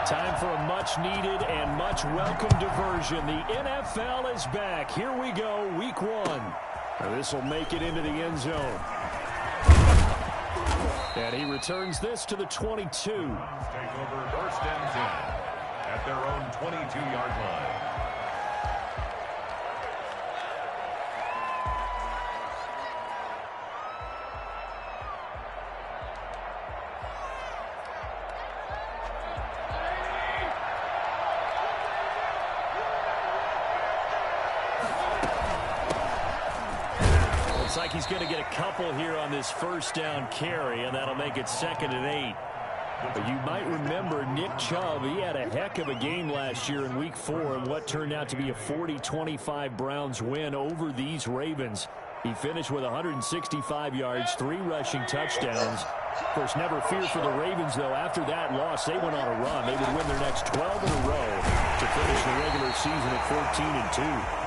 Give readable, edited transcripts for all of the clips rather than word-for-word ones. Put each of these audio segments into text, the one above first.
Time for a much-needed and much-welcome diversion. The NFL is back. Here we go, week 1. This will make it into the end zone. And he returns this to the 22. Take over first and 10 at their own 22-yard line. Like he's going to get a couple here on this first down carry, and that'll make it 2nd and 8. But you might remember Nick Chubb. He had a heck of a game last year in week 4 in what turned out to be a 40-25 Browns win over these Ravens. He finished with 165 yards, 3 rushing touchdowns. Of course, never fear for the Ravens, though. After that loss, they went on a run. They would win their next 12 in a row to finish the regular season at 14-2.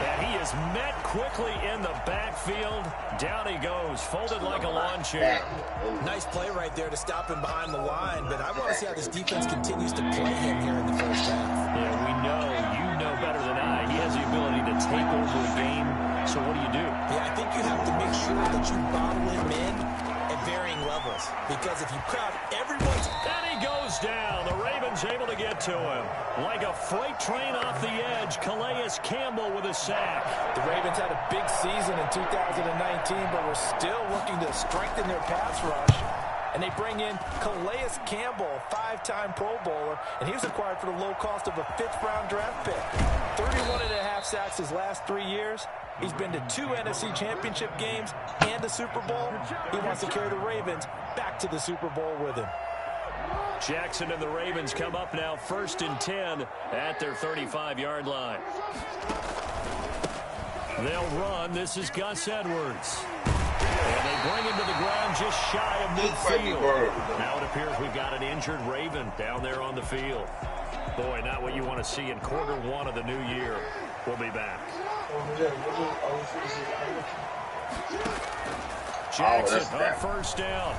And he is met quickly in the backfield. Down he goes, folded like a lawn chair. Nice play right there to stop him behind the line, but I want to see how this defense continues to play him here in the first half. Yeah, we know, you know better than I, he has the ability to take over a game. So what do? Yeah, I think you have to make sure that you bottle him in at varying levels, because if you crowd everyone's... And he goes down. The Ravens able to get to him. Like a freight train off the edge, Calais Campbell with a sack. The Ravens had a big season in 2019, but we're still looking to strengthen their pass rush. And they bring in Calais Campbell, a 5-time Pro Bowler, and he was acquired for the low cost of a 5th-round draft pick. 31.5 sacks his last 3 years. He's been to 2 NFC Championship games and a Super Bowl. He wants to carry the Ravens back to the Super Bowl with him. Jackson and the Ravens come up now 1st and 10 at their 35-yard line. They'll run. This is Gus Edwards. And they bring him to the ground just shy of midfield. Now it appears we've got an injured Raven down there on the field. Boy, not what you want to see in quarter 1 of the new year. We'll be back. Jackson on first down.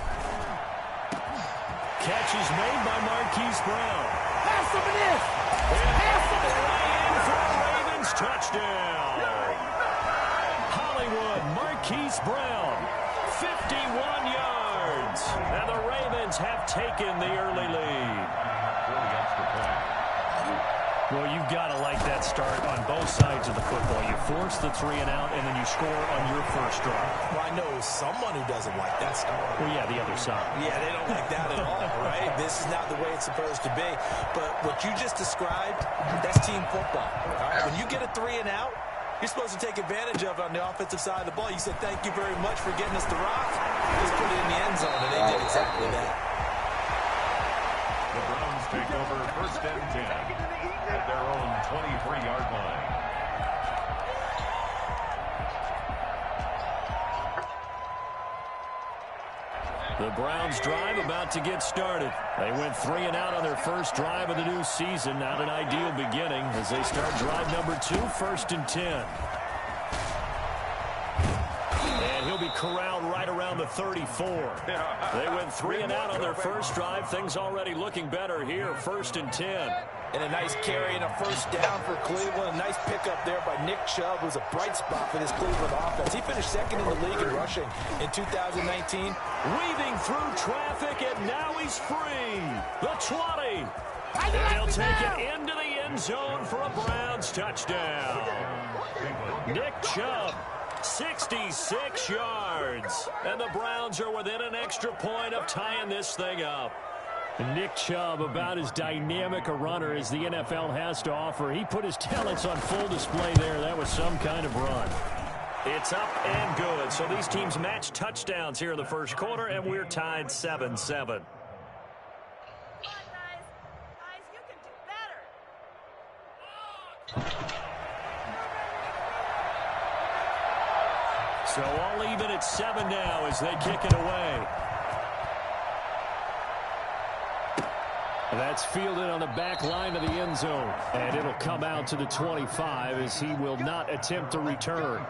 Catch is made by Marquise Brown. Pass him it is. Pass him in for a Ravens touchdown. Hollywood, Marquise Brown, 51 yards. And the Ravens have taken the early lead. Well, you've got to like that start on both sides of the football. You force the 3 and out, and then you score on your first drive. Well, I know someone who doesn't like that start. Well, yeah, the other side. Yeah, they don't like that at all, right? This is not the way it's supposed to be. But what you just described, that's team football. All right? When you get a 3 and out, you're supposed to take advantage of it on the offensive side of the ball. You said, thank you very much for getting us the rock. Just put it in the end zone, and they did exactly that. The Browns take over 1st and 10 at their own 23-yard line. The Browns drive about to get started. They went 3 and out on their first drive of the new season. Not an ideal beginning as they start drive number 2, 1st and 10. And he'll be corralled right around the 34. They went 3 and out on their first drive. Things already looking better here, 1st and 10. And a nice carry and a first down for Cleveland. A nice pickup there by Nick Chubb, who's a bright spot for this Cleveland offense. He finished 2nd in the league in rushing in 2019. Weaving through traffic, and now he's free. The 20. And he'll take it into the end zone for a Browns touchdown. Nick Chubb, 66 yards. And the Browns are within an extra point of tying this thing up. Nick Chubb, about as dynamic a runner as the NFL has to offer. He put his talents on full display there. That was some kind of run. It's up and good. So these teams match touchdowns here in the first quarter, and we're tied 7-7. So all even at 7 now as they kick it away. That's fielded on the back line of the end zone. And it'll come out to the 25 as he will not attempt to return.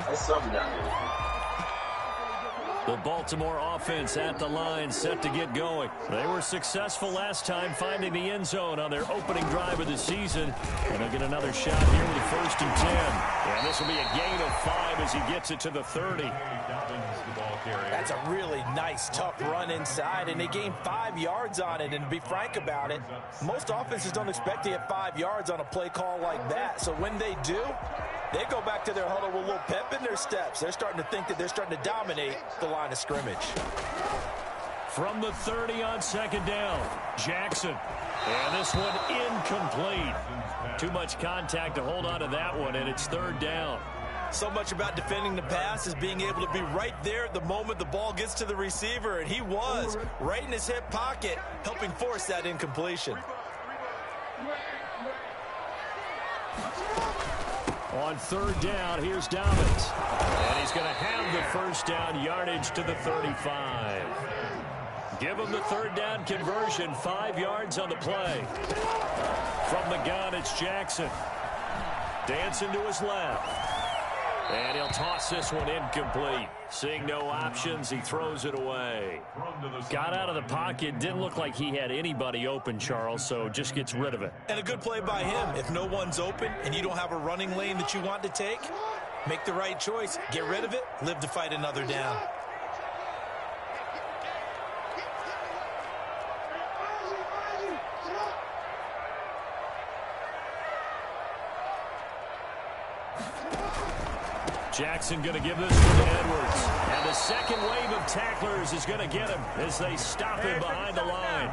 That's something down here. The Baltimore offense at the line, set to get going. They were successful last time finding the end zone on their opening drive of the season. And they'll get another shot here with a 1st and 10. And this will be a gain of 5 as he gets it to the 30. That's a really nice, tough run inside, and they gained 5 yards on it. And to be frank about it, most offenses don't expect to get 5 yards on a play call like that. So when they do, they go back to their huddle with a little pep in their steps. They're starting to think that they're starting to dominate the line of scrimmage. From the 30 on 2nd down, Jackson. And this one incomplete. Too much contact to hold on to that one, and it's 3rd down. So much about defending the pass is being able to be right there at the moment the ball gets to the receiver, and he was right in his hip pocket, helping force that incompletion. On 3rd down, here's Dobbins. And he's going to have the 1st down, yardage to the 35. Give him the 3rd down conversion, 5 yards on the play. From the gun, it's Jackson. Dancing to his left. And he'll toss this one incomplete. Seeing no options, he throws it away. Got out of the pocket, didn't look like he had anybody open, Charles, so just gets rid of it. And a good play by him. If no one's open and you don't have a running lane that you want to take, make the right choice. Get rid of it, live to fight another down. Jackson going to give this one to Edwards. And the second wave of tacklers is going to get him as they stop him behind the line.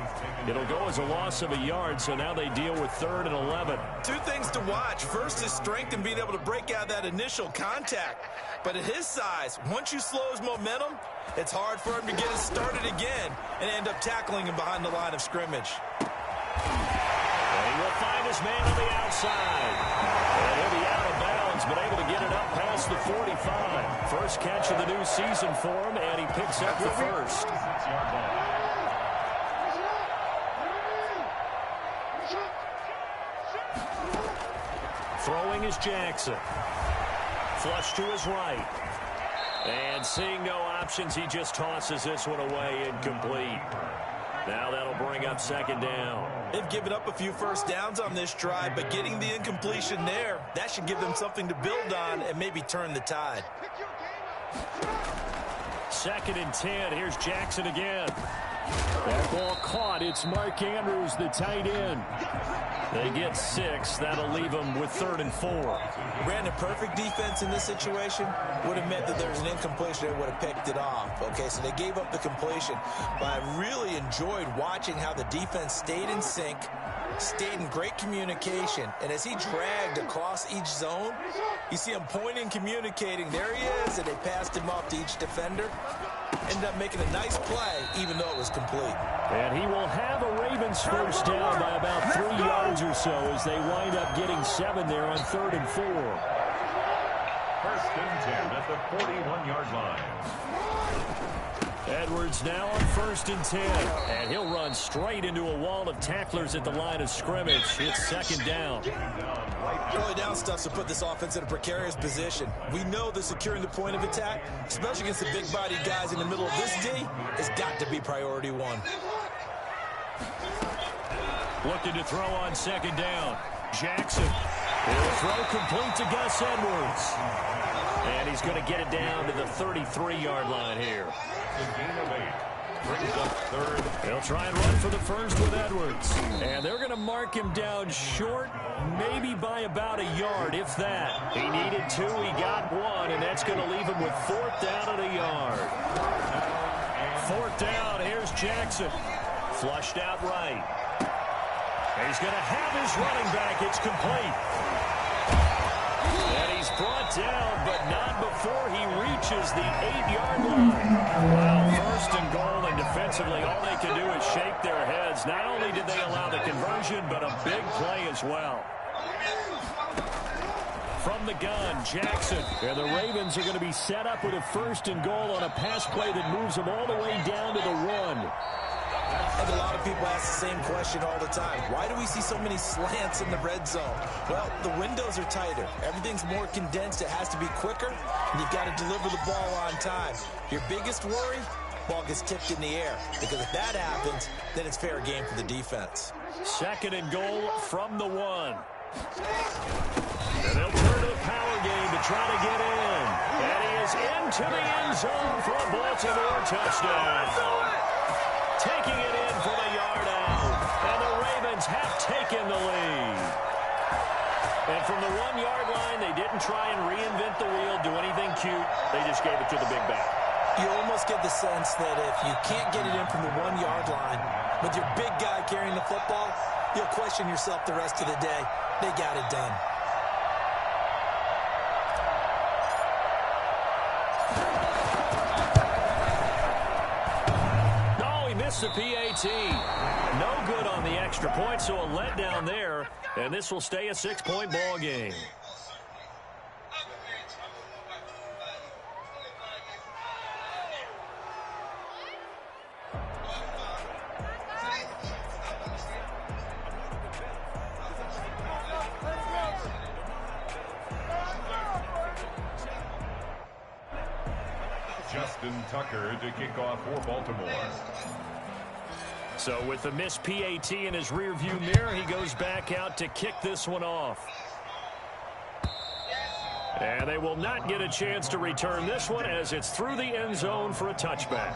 It'll go as a loss of a yard, so now they deal with 3rd and 11. 2 things to watch. First, his strength and being able to break out that initial contact. But at his size, once you slow his momentum, it's hard for him to get it started again and end up tackling him behind the line of scrimmage. And he will find his man on the outside. And he'll be out of bounds, but able to get it up past the 45. First catch of the new season for him, and he picks up the 1st. Throwing is Jackson. Flush to his right. And seeing no options, he just tosses this one away, incomplete. Now that'll bring up 2nd down. They've given up a few 1st downs on this drive, but getting the incompletion there, that should give them something to build on and maybe turn the tide. 2nd and 10. Here's Jackson again. That ball caught. It's Mark Andrews, the tight end. They get 6. That'll leave them with 3rd and 4. Brandon, perfect defense in this situation would have meant that there's an incompletion. They would have picked it off. Okay, so they gave up the completion. But I really enjoyed watching how the defense stayed in sync, stayed in great communication. And as he dragged across each zone, you see him pointing, communicating. There he is, and they passed him off to each defender. Ended up making a nice play, even though it was complete. And he will have a Ravens 1st down by about 3 yards or so as they wind up getting 7 there on 3rd and 4. 1st and 10 at the 41-yard line. Edwards now on 1st and 10. And he'll run straight into a wall of tacklers at the line of scrimmage. It's 2nd down. Early down stuff to put this offense in a precarious position. We know that securing the point of attack, especially against the big-bodied guys in the middle of this D, has got to be priority 1. Looking to throw on 2nd down. Jackson. He'll throw complete to Gus Edwards. And he's going to get it down to the 33-yard line here. Brings up 3rd. They'll try and run for the 1st with Edwards. And they're going to mark him down short, maybe by about a yard, if that. He needed 2, he got 1, and that's going to leave him with 4th down at a yard. 4th down, here's Jackson. Flushed out right. He's going to have his running back. It's complete. And he's brought down, but not before he reaches the 8-yard line. Wow, 1st and goal, and defensively, all they can do is shake their heads. Not only did they allow the conversion, but a big play as well. From the gun, Jackson. And the Ravens are going to be set up with a 1st and goal on a pass play that moves them all the way down to the 1. I think a lot of people ask the same question all the time. Why do we see so many slants in the red zone? Well, the windows are tighter. Everything's more condensed. It has to be quicker, and you've got to deliver the ball on time. Your biggest worry, ball gets tipped in the air, because if that happens, then it's fair game for the defense. Second and goal from the 1. And they'll turn to the power game to try to get in. And he is into the end zone for a Baltimore touchdown. Taking it in from a yard out. And the Ravens have taken the lead. And from the 1-yard line, they didn't try and reinvent the wheel, do anything cute. They just gave it to the big back. You almost get the sense that if you can't get it in from the 1-yard line with your big guy carrying the football, you'll question yourself the rest of the day. They got it done. The PAT. No good on the extra point, so a letdown there, and this will stay a 6-point ball game. Justin Tucker to kick off for Baltimore. So with the missed PAT in his rearview mirror, he goes back out to kick this one off. And they will not get a chance to return this one as it's through the end zone for a touchback.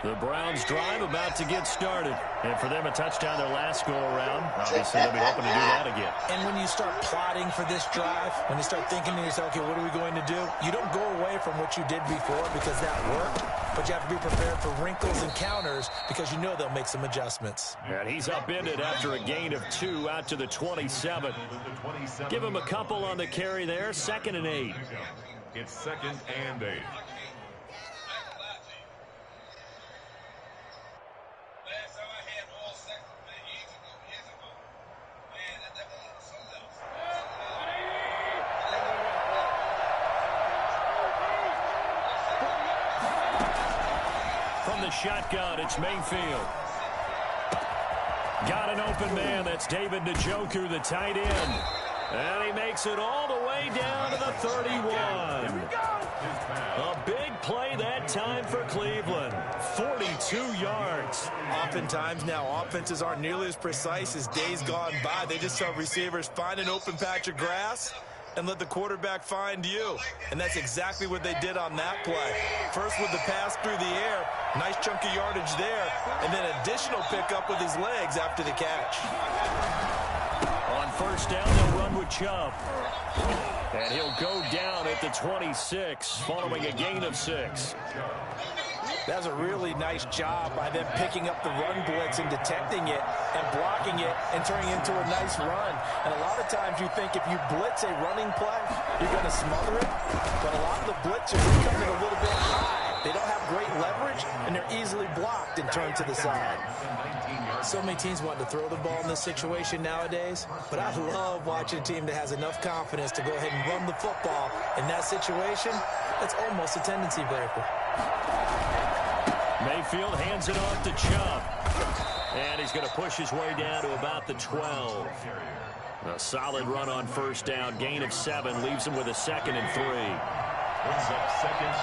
The Browns drive about to get started. And for them, a touchdown their last go-around. Obviously, they'll be hoping to do that again. And when you start plotting for this drive, when you start thinking to yourself, okay, what are we going to do? You don't go away from what you did before because that worked. But you have to be prepared for wrinkles and counters because you know they'll make some adjustments. And he's upended after a gain of 2 out to the 27. Give him a couple on the carry there. 2nd and 8. It's 2nd and 8. Shotgun, it's Mayfield. Got an open man. That's David Njoku, the tight end. And he makes it all the way down to the 31. A big play that time for Cleveland. 42 yards. Oftentimes now, offenses aren't nearly as precise as days gone by. They just have receivers find an open patch of grass and let the quarterback find you. And that's exactly what they did on that play. First with the pass through the air, nice chunk of yardage there, and then additional pickup with his legs after the catch. On first down, they'll run with Chubb. And he'll go down at the 26, following a gain of 6. That was a really nice job by them picking up the run blitz and detecting it and blocking it and turning it into a nice run. And a lot of times you think if you blitz a running play, you're going to smother it. But a lot of the blitzers are coming a little bit high. They don't have great leverage, and they're easily blocked and turned to the side. So many teams want to throw the ball in this situation nowadays, but I love watching a team that has enough confidence to go ahead and run the football in that situation. That's almost a tendency breaker. Mayfield hands it off to Chubb. And he's going to push his way down to about the 12. A solid run on first down. Gain of 7 leaves him with a 2nd and 3. Brings up 2nd and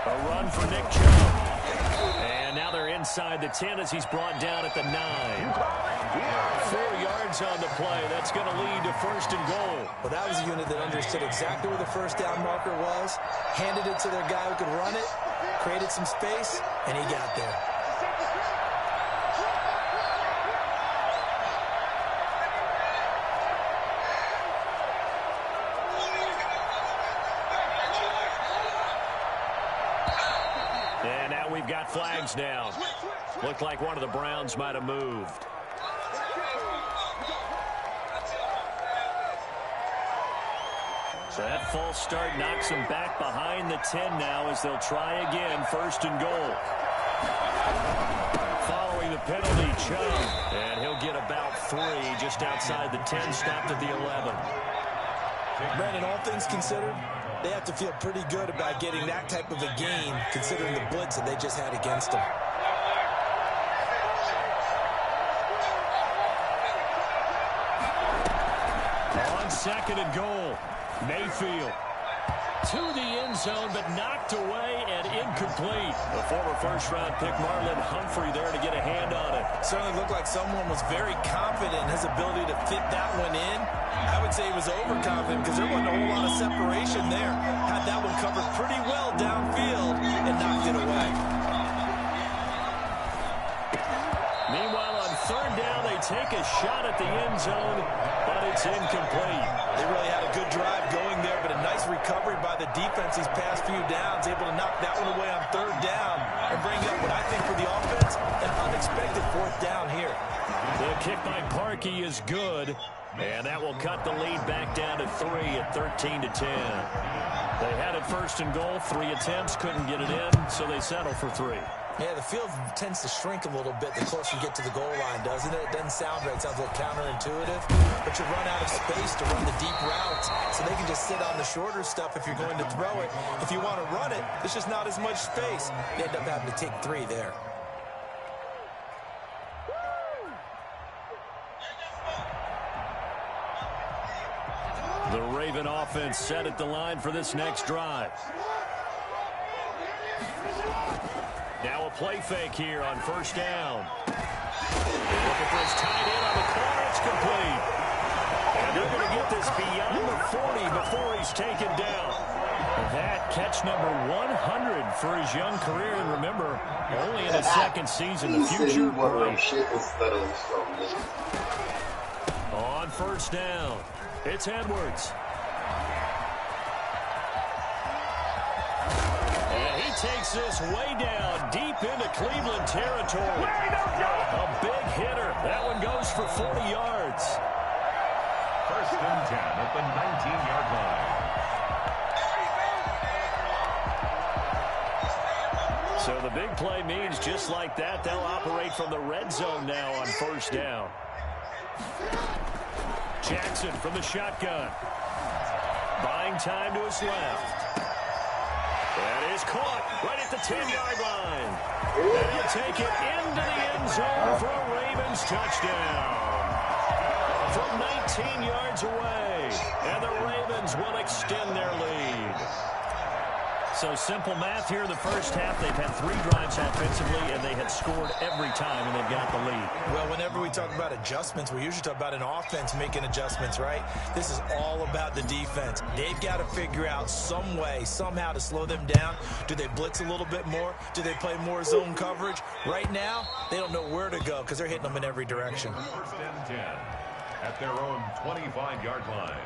3. A run for Nick Chubb. And now they're inside the 10 as he's brought down at the 9. 4 yards on the play. That's going to lead to 1st and goal. Well, that was a unit that understood exactly where the first down marker was, handed it to their guy who could run it, created some space, and he got there. And now we've got flags down. Looked like one of the Browns might have moved. So that false start knocks them back behind the 10 now as they'll try again, first and goal. Following the penalty, Chubb, and he'll get about 3 just outside the 10, stopped at the 11. Brandon, all things considered, they have to feel pretty good about getting that type of a gain, considering the blitz that they just had against them. On second and goal, Mayfield to the end zone, but knocked away and incomplete. The former first-round pick Marlon Humphrey there to get a hand on it. Certainly looked like someone was very confident in his ability to fit that one in. I would say he was overconfident because there wasn't a whole lot of separation there. Had that one covered pretty well downfield and knocked it away. Meanwhile, on third down, they take a shot at the end zone, but it's incomplete. They really had a good drive going there, but a nice recovery by the defense these past few downs, able to knock that one away on third down and bring up what I think for the offense, an unexpected fourth down here. The kick by Parkey is good, and that will cut the lead back down to 3 at 13-10. They had it first and goal, 3 attempts, couldn't get it in, so they settle for 3. Yeah, the field tends to shrink a little bit the closer you get to the goal line, doesn't it? It doesn't sound right. It sounds a little counterintuitive. But you run out of space to run the deep routes, so they can just sit on the shorter stuff if you're going to throw it. If you want to run it, there's just not as much space. You end up having to take 3 there. The Raven offense set at the line for this next drive. Now a play fake here on first down. Looking for his tight end on the corner. It's complete. And they're going to get this beyond the 40 before he's taken down. That catch number 100 for his young career. And remember, only in his second season. The future bright. On first down, it's Edwards. Takes this way down, deep into Cleveland territory. A big hitter. That one goes for 40 yards. First and 10 at the 19-yard line. So the big play means just like that, they'll operate from the red zone now on first down. Jackson from the shotgun. Buying time to his left. That is caught right at the 10-yard line. And he'll take it into the end zone for a Ravens touchdown. From 19 yards away. And the Ravens will extend their lead. So simple math here in the first half. They've had 3 drives offensively, and they had scored every time, and they've got the lead. Well, whenever we talk about adjustments, we usually talk about an offense making adjustments, right? This is all about the defense. They've got to figure out some way, somehow to slow them down. Do they blitz a little bit more? Do they play more zone coverage? Right now, they don't know where to go because they're hitting them in every direction. First and 10 at their own 25-yard line.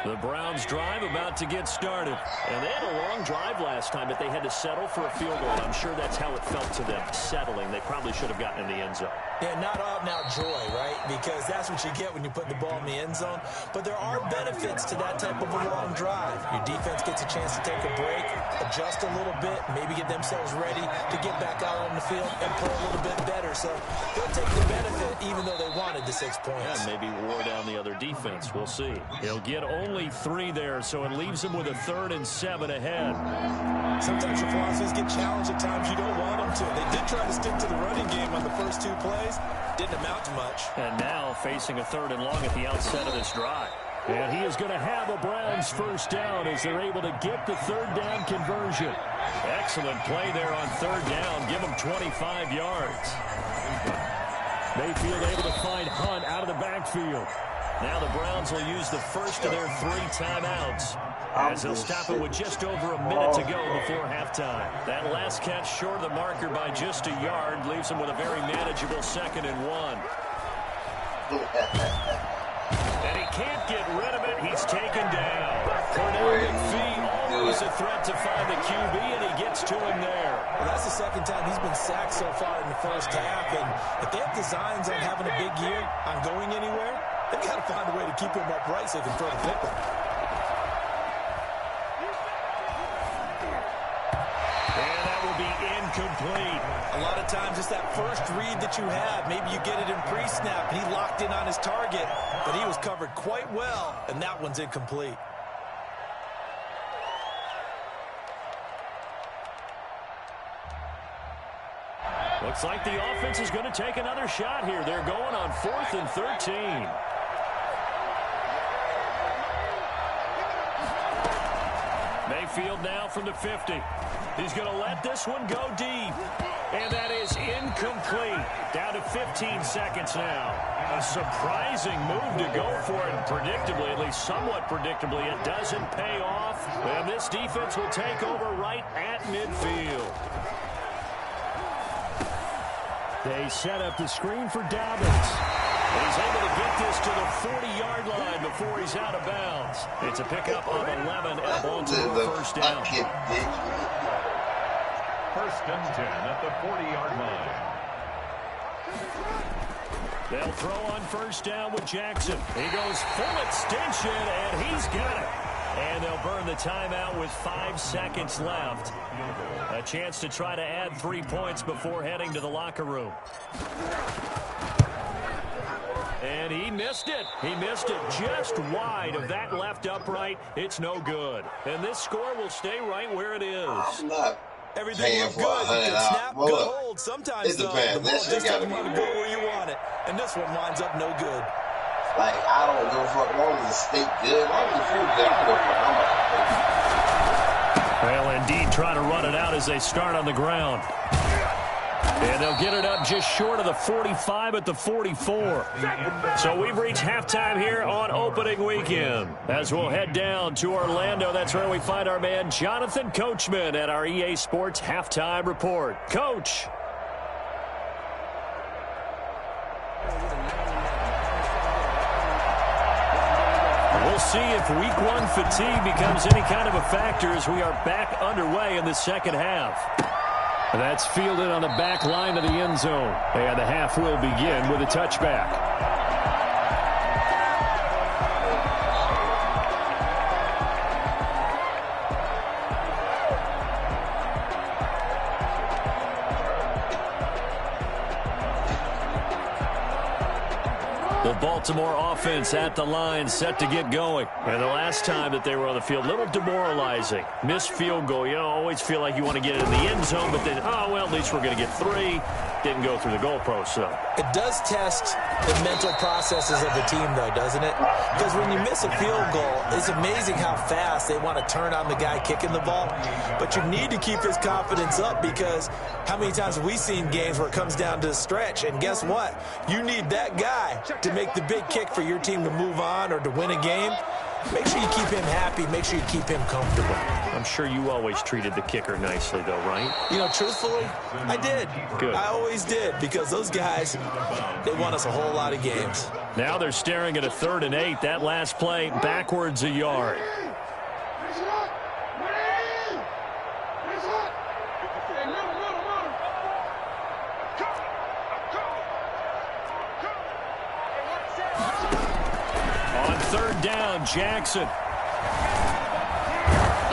The Browns drive about to get started. And they had a long drive last time, but they had to settle for a field goal. I'm sure that's how it felt to them, settling. They probably should have gotten in the end zone. Yeah, not out and out joy, right? Because that's what you get when you put the ball in the end zone. But there are benefits to that type of a long drive. Your defense gets a chance to take a break, adjust a little bit, maybe get themselves ready to get back out on the field and play a little bit better. So they'll take the benefit even though they wanted the 6 points. Yeah, maybe wore down the other defense. We'll see. He'll get only 3 there, so it leaves him with a 3rd and 7 ahead. Sometimes your philosophies get challenged at times you don't want them to. They did try to stick to the running game on the first 2 plays. Didn't amount to much. And now facing a 3rd and long at the outset of this drive. And he is going to have a Browns first down as they're able to get the 3rd down conversion. Excellent play there on 3rd down. Give them 25 yards. Mayfield able to find Hunt out of the backfield. Now the Browns will use the first of their 3 timeouts as they'll stop it with just over a minute to go before halftime. That last catch short of the marker by just a yard leaves him with a very manageable 2nd and 1. And he can't get rid of it. He's taken down. Cordell McPhee always a threat to find the QB, and he gets to him there. Well, that's the 2nd time he's been sacked so far in the first half. And if they have designs on having a big year, on going anywhere, They've got to find a way to keep him upright so they can throw the football. And that will be incomplete. A lot of times it's that first read that you have. Maybe you get it in pre-snap, and he locked in on his target, but he was covered quite well, and that one's incomplete. Looks like the offense is going to take another shot here. They're going on 4th and 13. Mayfield now from the 50. He's going to let this one go deep. And that is incomplete. Down to 15 seconds now. A surprising move to go for it. Predictably, at least somewhat predictably, it doesn't pay off. And this defense will take over right at midfield. They set up the screen for Dobbins. And he's able to get this to the 40-yard line before he's out of bounds. It's a pickup of 11 and a Baltimore first down. First and 10 at the 40-yard line. They'll throw on first down with Jackson. He goes full extension, and he's got it. And they'll burn the timeout with 5 seconds left. A chance to try to add 3 points before heading to the locker room. And he missed it. He missed it just wide of that left upright. It's no good. And this score will stay right where it is. Everything looked good. Good snap, good hold. Sometimes, though, the ball just doesn't want to go where you want it. And this one winds up no good. Like, I don't give a fuck. As long as the steak good, as long as the food good, I don't give a fuck. Well, indeed, trying to run it out as they start on the ground. And they'll get it up just short of the 45 at the 44. So we've reached halftime here on opening weekend. As we'll head down to Orlando, that's where we find our man Jonathan Coachman at our EA Sports Halftime Report. Coach. We'll see if week one fatigue becomes any kind of a factor as we are back underway in the second half. And that's fielded on the back line of the end zone. And the half will begin with a touchback. The Baltimore offense at the line, set to get going. And the last time that they were on the field, a little demoralizing. Missed field goal. You know, always feel like you want to get it in the end zone, but then, oh, well, at least we're going to get 3. Didn't go through the goalpost, though. It does test the mental processes of the team, though, doesn't it? Because when you miss a field goal, it's amazing how fast they want to turn on the guy kicking the ball. But you need to keep his confidence up, because how many times have we seen games where it comes down to the stretch? And guess what? You need that guy to make the big kick for your team to move on or to win a game. Make sure you keep him happy. Make sure you keep him comfortable. I'm sure you always treated the kicker nicely, though, right? You know, truthfully, I did. Good. I always did, because those guys, they won us a whole lot of games. Now they're staring at a 3rd and 8. That last play, backwards a yard. Jackson.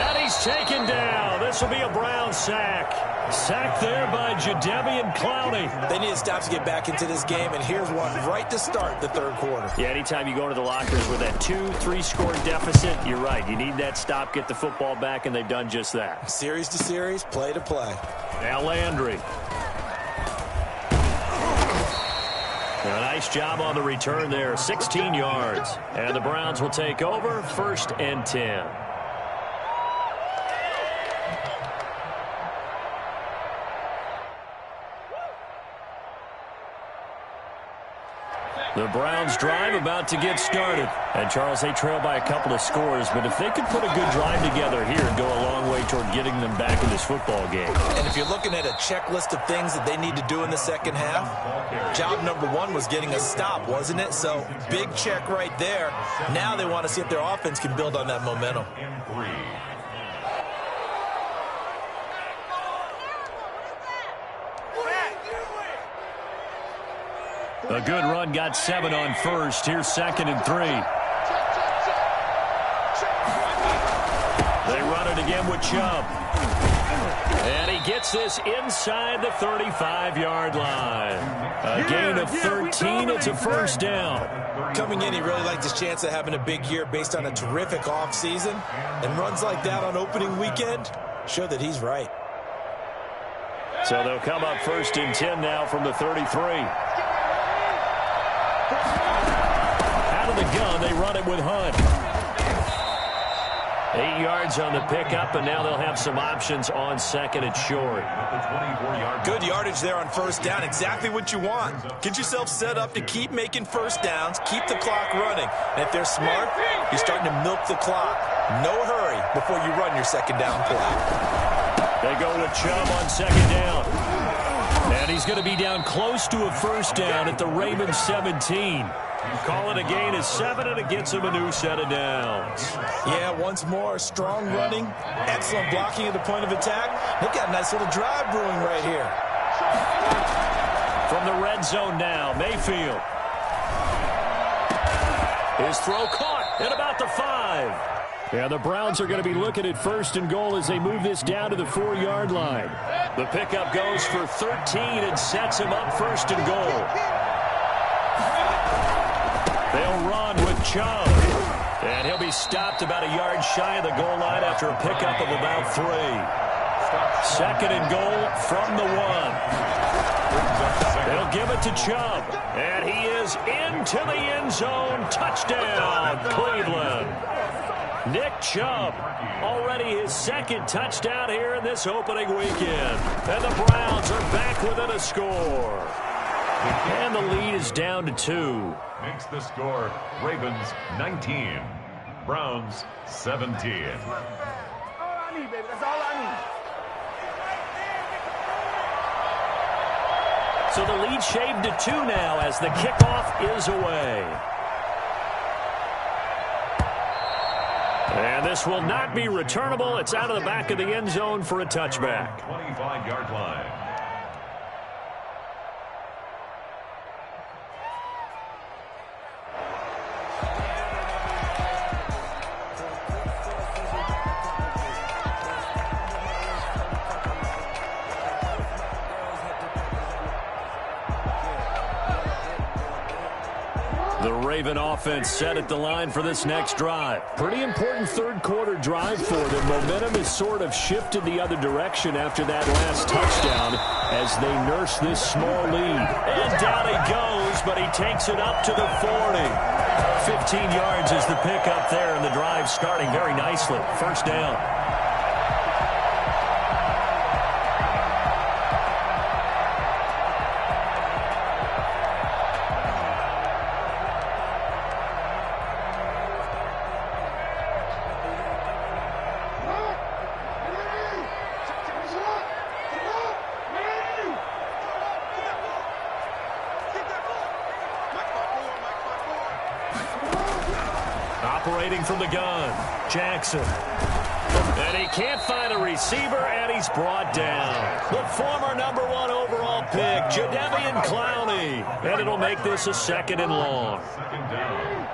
And he's taken down. This will be a Brown sack. Sacked there by Jadeveon Clowney. They need to stop to get back into this game, and here's one right to start the 3rd quarter. Yeah, anytime you go into the lockers with that 2-3 score deficit, you're right. You need that stop, get the football back, and they've done just that. Series to series, play to play. Now Landry. A nice job on the return there, 16 yards. And the Browns will take over, 1st and 10. The Browns drive about to get started. And, Charles, they trail by a couple of scores, but if they could put a good drive together here and go a long way toward getting them back in this football game. And if you're looking at a checklist of things that they need to do in the second half, job number 1 was getting a stop, wasn't it? So, big check right there. Now they want to see if their offense can build on that momentum. A good run got 7 on first. Here's 2nd and 3. They run it again with Chubb. And he gets this inside the 35-yard line. A gain of 13. It's a first down. Coming in, he really liked his chance of having a big year based on a terrific offseason. And runs like that on opening weekend show that he's right. So they'll come up 1st and 10 now from the 33. Out of the gun, they run it with Hunt. 8 yards on the pickup, and now they'll have some options on 2nd and short. Good yardage there on 1st down. Exactly what you want. Get yourself set up to keep making 1st downs, keep the clock running. And if they're smart, you're starting to milk the clock. No hurry before you run your 2nd down play. They go with Chubb on 2nd down. And he's going to be down close to a 1st down at the Ravens 17. Call it a gain of 7, and it gets him a new set of downs. Yeah, once more, strong running, excellent blocking at the point of attack. They've got a nice little drive brewing right here. From the red zone now, Mayfield. His throw caught at about the 5. Yeah, the Browns are going to be looking at 1st and goal as they move this down to the 4-yard line. The pickup goes for 13 and sets him up 1st and goal. They'll run with Chubb. And he'll be stopped about a yard shy of the goal line after a pickup of about 3. 2nd and goal from the 1. They'll give it to Chubb. And he is into the end zone. Touchdown, Cleveland. Nick Chubb, already his 2nd touchdown here in this opening weekend. And the Browns are back within a score. And the lead is down to 2. Makes the score Ravens 19, Browns 17. That's all I need, baby. That's all I need. So the lead shaved to 2 now as the kickoff is away. And this will not be returnable. It's out of the back of the end zone for a touchback. 25-yard line. The Raven offense set at the line for this next drive. Pretty important 3rd quarter drive for them. Momentum has sort of shifted the other direction after that last touchdown as they nurse this small lead. And down he goes, but he takes it up to the 40. 15 yards is the pickup there, and the drive starting very nicely. 1st down. Operating from the gun, Jackson. And he can't find a receiver, and he's brought down. The former #1 overall pick, Jadeveon Clowney. And it'll make this a 2nd and long. 2nd down.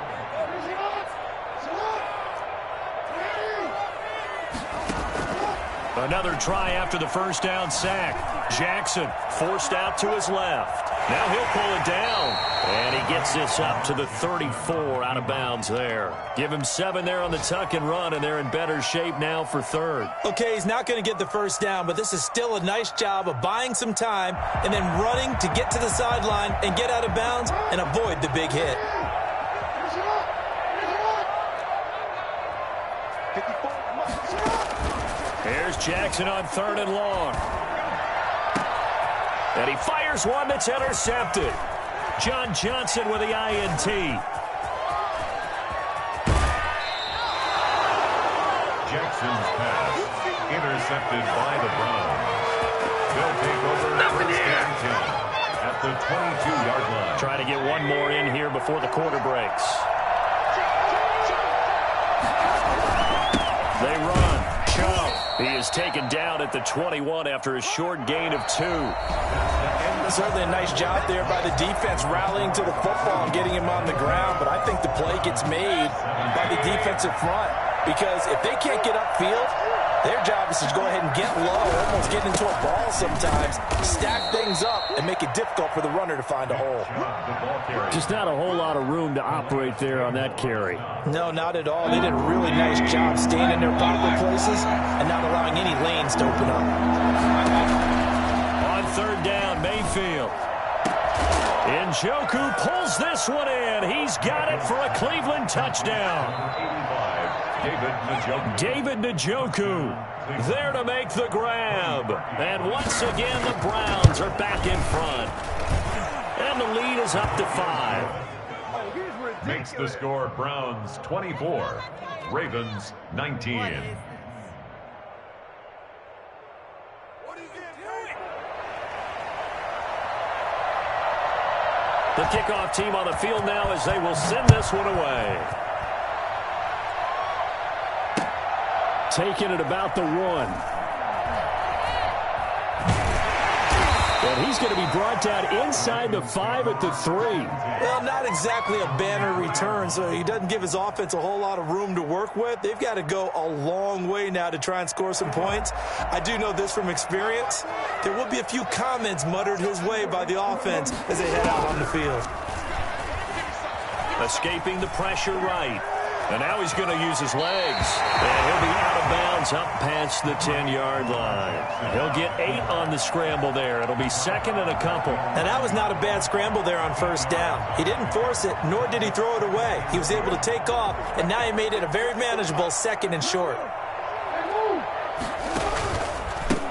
Another try after the 1st down sack. Jackson forced out to his left. Now he'll pull it down. And he gets this up to the 34 out of bounds there. Give him 7 there on the tuck and run, and they're in better shape now for 3rd. Okay, he's not going to get the 1st down, but this is still a nice job of buying some time and then running to get to the sideline and get out of bounds and avoid the big hit. Here's Jackson on 3rd and long. And he fires one that's intercepted. John Johnson with the INT. Jackson's pass intercepted by the Browns. They'll take over 1st and 10 at the 22-yard line. Trying to get one more in here before the quarter breaks. They run. Chubb. He is taken down at the 21 after a short gain of 2. That's the end Certainly a nice job there by the defense rallying to the football and getting him on the ground, but I think the play gets made by the defensive front because if they can't get upfield, their job is to go ahead and get low, almost get into a ball sometimes, stack things up, and make it difficult for the runner to find a hole. Just not a whole lot of room to operate there on that carry. No, not at all. They did a really nice job staying in their proper places and not allowing any lanes to open up. On third down, Mayfield. Njoku pulls this one in. He's got it for a Cleveland touchdown. David Njoku there to make the grab. And once again, the Browns are back in front. And the lead is up to 5. Makes the score Browns 24, Ravens 19. The kickoff team on the field now as they will send this one away. Taking it about the 1. And he's going to be brought down inside the 5 at the 3. Well, not exactly a banner return, so he doesn't give his offense a whole lot of room to work with. They've got to go a long way now to try and score some points. I do know this from experience. There will be a few comments muttered his way by the offense as they head out on the field. Escaping the pressure right. And now he's going to use his legs. And he'll be out of bounds up past the 10-yard line. He'll get 8 on the scramble there. It'll be second and a couple. And that was not a bad scramble there on first down. He didn't force it, nor did he throw it away. He was able to take off, and now he made it a very manageable second and short.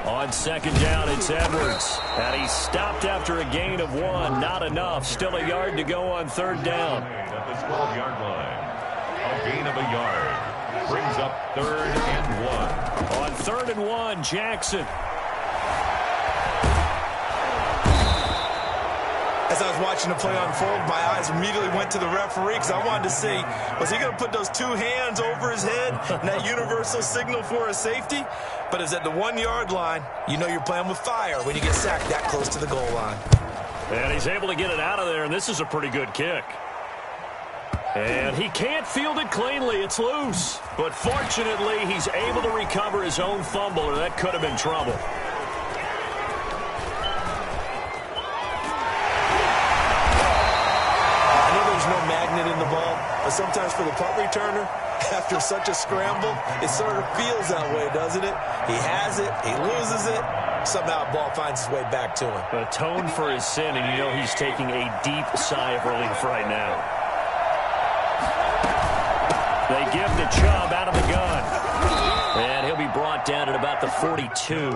On second down, it's Edwards. And he's stopped after a gain of 1. Not enough. Still a yard to go on third down. At the 12-yard line. A gain of a yard. Brings up 3rd and 1. On 3rd and 1, Jackson. As I was watching the play unfold, my eyes immediately went to the referee because I wanted to see, was he going to put those 2 hands over his head and that universal signal for a safety? But it's at the 1-yard line. You know you're playing with fire when you get sacked that close to the goal line. And he's able to get it out of there, and this is a pretty good kick. And he can't field it cleanly. It's loose. But fortunately, he's able to recover his own fumble, or that could have been trouble. I know there's no magnet in the ball, but sometimes for the punt returner, after such a scramble, it sort of feels that way, doesn't it? He has it. He loses it. Somehow the ball finds its way back to him. Atone for his sin, and you know he's taking a deep sigh of relief right now. They give to Chubb out of the gun. And he'll be brought down at about the 42.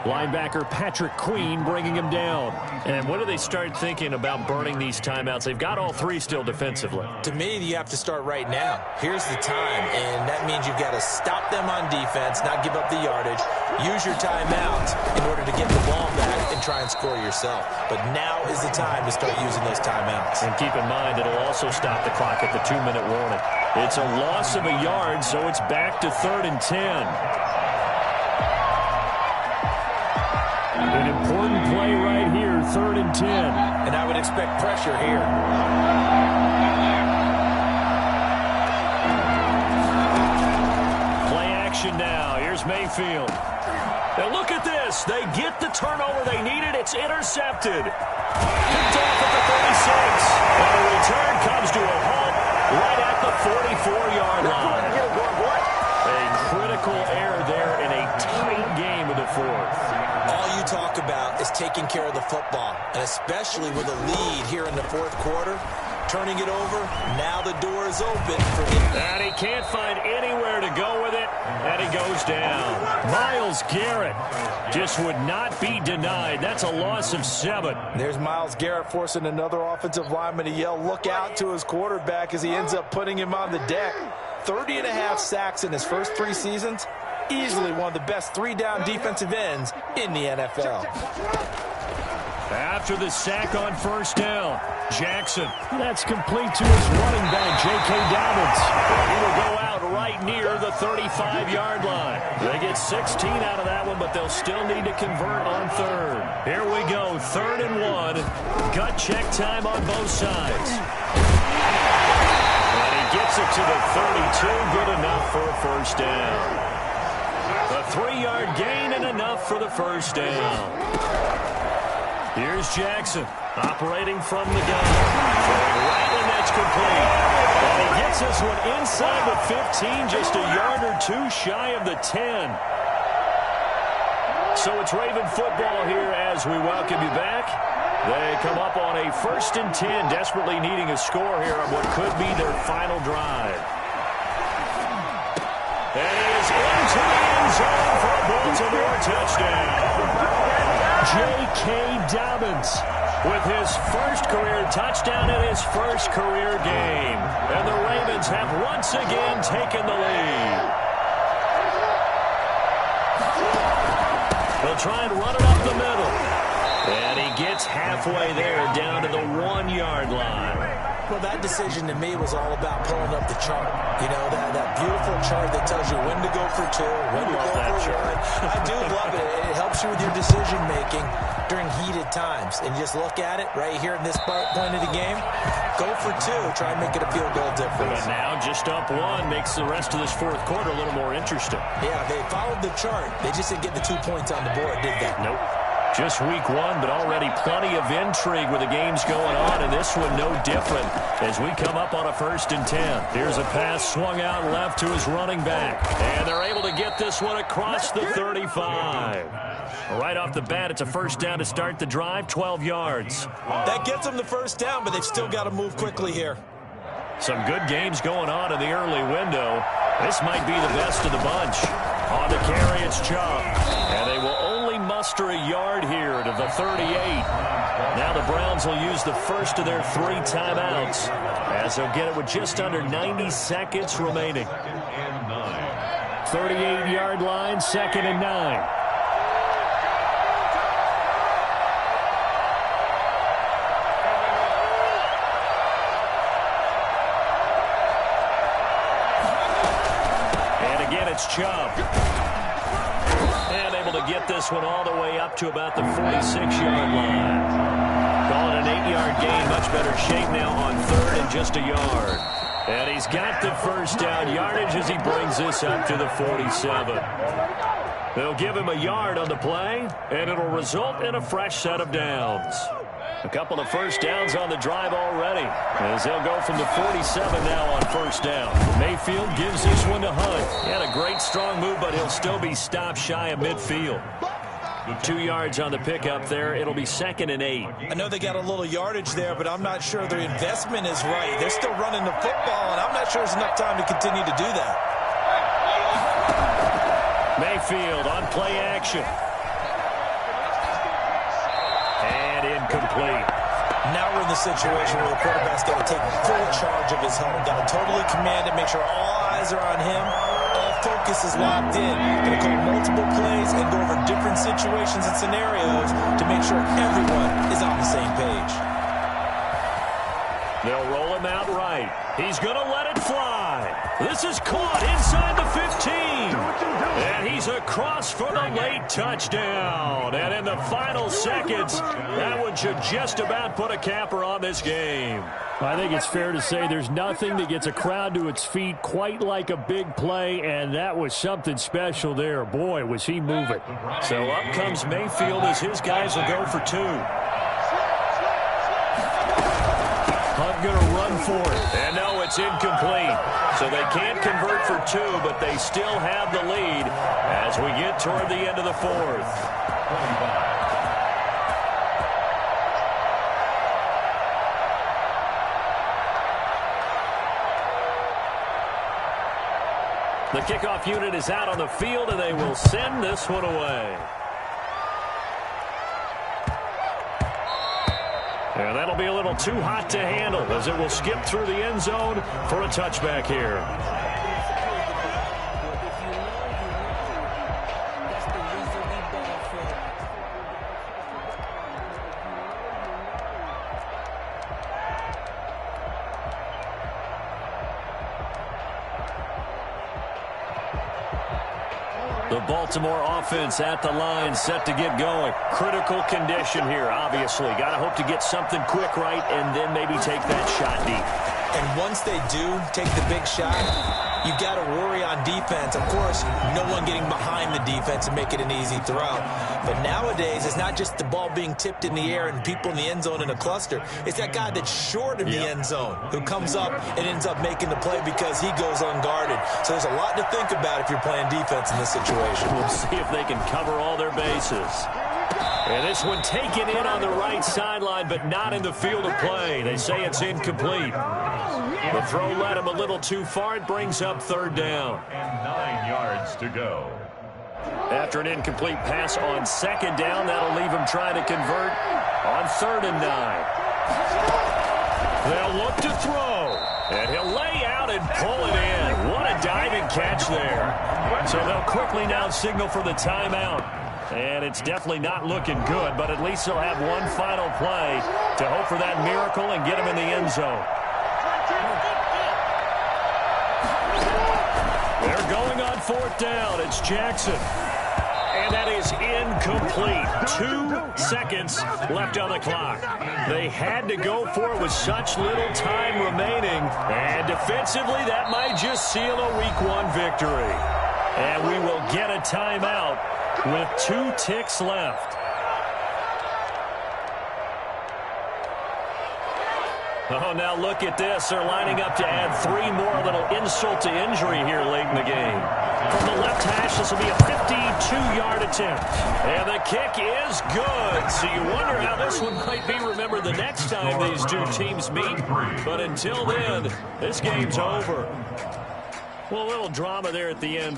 Linebacker Patrick Queen bringing him down. And what do they start thinking about burning these timeouts? They've got all 3 still defensively. To me, you have to start right now. Here's the time, and that means you've got to stop them on defense, not give up the yardage, use your timeout in order to get the ball back and try and score yourself. But now is the time to start using those timeouts. And keep in mind, it'll also stop the clock at the 2-minute warning. It's a loss of a yard, so it's back to 3rd and 10. An important play right here, 3rd and 10. And I would expect pressure here. Play action now. Here's Mayfield. And look at this. They get the turnover they needed. It's intercepted. Picked off at the 36. And the return comes to a halt right at the 44-yard line. A critical error there in a tight game of the 4th. All you talk about is taking care of the football, and especially with a lead here in the 4th quarter, turning it over, now the door is open for him. And he can't find anywhere to go with it, and he goes down. Myles Garrett just would not be denied. That's a loss of 7. There's Myles Garrett forcing another offensive lineman to yell, look out, to his quarterback as he ends up putting him on the deck. 30.5 sacks in his first 3 seasons. Easily one of the best 3-down defensive ends in the NFL. After the sack on first down, Jackson. That's complete to his running back, J.K. Dobbins. He will go out right near the 35-yard line. They get 16 out of that one, but they'll still need to convert on third. Here we go, 3rd and 1. Gut check time on both sides. And he gets it to the 32. Good enough for a first down. A 3-yard gain and enough for the first down. Here's Jackson, operating from the gun. Throwing right, and that's complete. And he gets this one inside the 15, just a yard or two shy of the 10. So it's Raven football here as we welcome you back. They come up on a 1st and 10, desperately needing a score here on what could be their final drive. And he is into the end zone for a Baltimore touchdown. J.K. Dobbins with his first career touchdown in his first career game. And the Ravens have once again taken the lead. They'll try and run it up the middle. And he gets halfway there down to the 1-yard line. Well, that decision to me was all about pulling up the chart. You know, that beautiful chart that tells you when to go for 2, when to go for 1. I do love it. It helps you with your decision-making during heated times. And just look at it right here in this point of the game. Go for 2. Try and make it a field goal difference. But now just up 1 makes the rest of this 4th quarter a little more interesting. Yeah, they followed the chart. They just didn't get the 2 points on the board, did they? Nope. Just week 1, but already plenty of intrigue with the games going on, and this one no different as we come up on a 1st and 10. Here's a pass swung out left to his running back, and they're able to get this one across the 35. Right off the bat, it's a first down to start the drive, 12 yards. That gets them the first down, but they've still got to move quickly here. Some good games going on in the early window. This might be the best of the bunch. On the carry, it's Chubb, and they will only muster a yard here to the 38. Now the Browns will use the first of their 3 timeouts as they'll get it with just under 90 seconds remaining. 38-yard line, 2nd and 9. It's Chubb. And able to get this one all the way up to about the 46-yard line. Call it an 8-yard gain. Much better shape now on 3rd and just a yard. And he's got the first down yardage as he brings this up to the 47. They'll give him a yard on the play, and it'll result in a fresh set of downs. A couple of first downs on the drive already, as they'll go from the 47 now on first down. Mayfield gives this one to Hunt. He had a great strong move, but he'll still be stopped shy of midfield. 2 yards on the pickup there. It'll be 2nd and 8. I know they got a little yardage there, but I'm not sure their investment is right. They're still running the football, and I'm not sure there's enough time to continue to do that. Mayfield on play action. And incomplete. Now we're in the situation where the quarterback's got to take full charge of his helmet. Got to totally command it, make sure all eyes are on him. All focus is locked in. Going to call multiple plays and go over different situations and scenarios to make sure everyone is on the same page. They'll roll him out right. He's going to let it fly. This is caught inside the 15. And he's across for the late touchdown. And in the final seconds, that one should just about put a capper on this game. I think it's fair to say there's nothing that gets a crowd to its feet quite like a big play, and that was something special there. Boy, was he moving. So up comes Mayfield as his guys will go for 2. Hunt going to run for it. And no, it's incomplete. So they can't convert for 2, but they still have the lead as we get toward the end of the 4th. The kickoff unit is out on the field, and they will send this one away. And that'll be a little too hot to handle as it will skip through the end zone for a touchback here. The Baltimore offense at the line, set to get going. Critical condition here, obviously. Got to hope to get something quick right and then maybe take that shot deep. And once they do take the big shot, you got to worry on defense. Of course, no one getting behind the defense and make it an easy throw. But nowadays, it's not just the ball being tipped in the air and people in the end zone in a cluster. It's that guy that's short of the end zone who comes up and ends up making the play because he goes unguarded. So there's a lot to think about if you're playing defense in this situation. We'll see if they can cover all their bases. And this one taken in on the right sideline, but not in the field of play. They say it's incomplete. The throw led him a little too far. It brings up third down. And 9 yards to go. After an incomplete pass on second down, that'll leave him trying to convert on 3rd and 9. They'll look to throw, and he'll lay out and pull it in. What a diving catch there. So they'll quickly now signal for the timeout. And it's definitely not looking good, but at least they'll have one final play to hope for that miracle and get him in the end zone. They're going on 4th down. It's Jackson. And that is incomplete. 2 seconds left on the clock. They had to go for it with such little time remaining. And defensively, that might just seal a Week 1 victory. And we will get a timeout with 2 ticks left. Oh, now look at this. They're lining up to add 3 more. A little insult to injury here late in the game. From the left hash, this will be a 52-yard attempt. And the kick is good. So you wonder how this one might be remembered the next time these two teams meet. But until then, this game's over. Well, a little drama there at the end, but